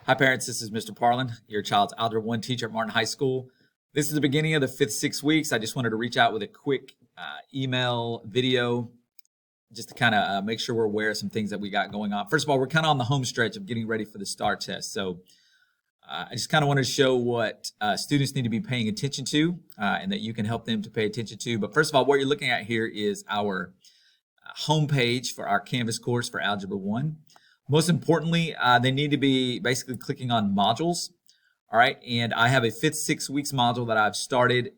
Hi parents, this is Mr. Parlin, your child's Algebra 1 teacher at Martin High School. This is the beginning of the fifth 6 weeks. I just wanted to reach out with a quick email video just to kind of make sure we're aware of some things that we got going on. First of all, we're kind of on the home stretch of getting ready for the STAR test. So I just kind of wanted to show what students need to be paying attention to and that you can help them to pay attention to. But first of all, what you're looking at here is our home page for our Canvas course for Algebra 1. Most importantly, they need to be basically clicking on modules. All right, and I have a fifth 6 weeks module that I've started.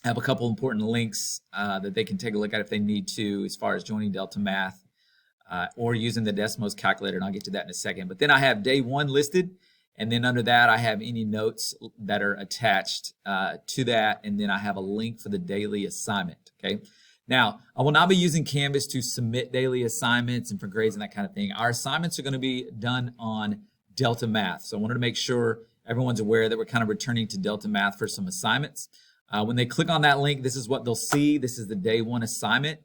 I have a couple important links that they can take a look at if they need to, as far as joining Delta Math or using the Desmos calculator, and I'll get to that in a second. But then I have day 1 listed, and then under that I have any notes that are attached to that, and then I have a link for the daily assignment. Okay. Now, I will not be using Canvas to submit daily assignments and for grades and that kind of thing. Our assignments are going to be done on Delta Math. So I wanted to make sure everyone's aware that we're kind of returning to Delta Math for some assignments. When they click on that link, this is what they'll see. This is the day 1 assignment.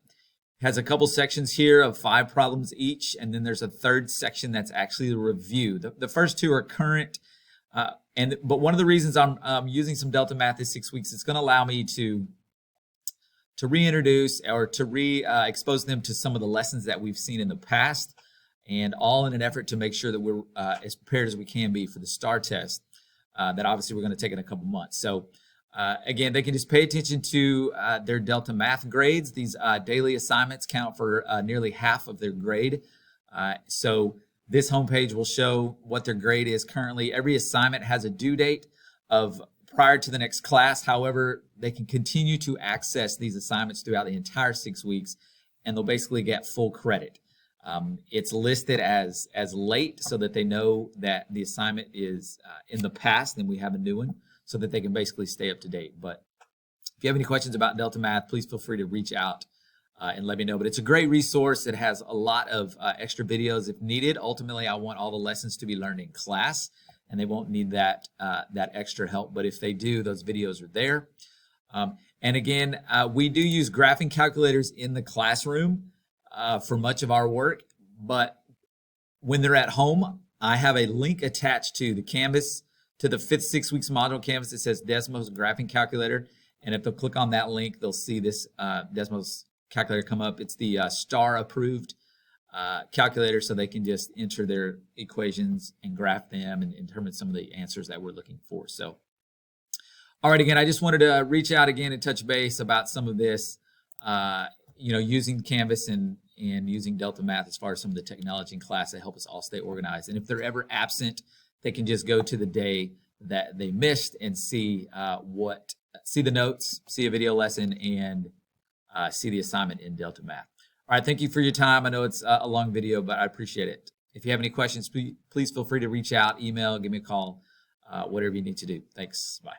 It has a couple sections here of 5 problems each, and then there's a third section that's actually the review. The first 2 are current, but one of the reasons I'm using some Delta Math this 6 weeks, it's going to allow me to reintroduce or to expose them to some of the lessons that we've seen in the past, and all in an effort to make sure that we're as prepared as we can be for the STAR test that obviously we're going to take in a couple months. So again, they can just pay attention to their Delta Math grades. These daily assignments count for nearly half of their grade. So this homepage will show what their grade is currently. Every assignment has a due date of prior to the next class. However, they can continue to access these assignments throughout the entire 6 weeks, and they'll basically get full credit. It's listed as late so that they know that the assignment is in the past and we have a new one, so that they can basically stay up to date. But if you have any questions about Delta Math, please feel free to reach out and let me know. But it's a great resource. It has a lot of extra videos if needed. Ultimately, I want all the lessons to be learned in class, and they won't need that extra help. But if they do, those videos are there. And again, we do use graphing calculators in the classroom for much of our work. But when they're at home, I have a link attached to the Canvas, to the fifth 6 weeks module Canvas. It says Desmos graphing calculator. And if they'll click on that link, they'll see this Desmos calculator come up. It's the STAR approved calculator, so they can just enter their equations and graph them and determine some of the answers that we're looking for. So, all right, again, I just wanted to reach out again and touch base about some of this, using Canvas and using Delta Math as far as some of the technology in class that help us all stay organized. And if they're ever absent, they can just go to the day that they missed and see see the notes, see a video lesson, and see the assignment in Delta Math. All right, thank you for your time. I know it's a long video, but I appreciate it. If you have any questions, please feel free to reach out, email, give me a call, whatever you need to do. Thanks. Bye.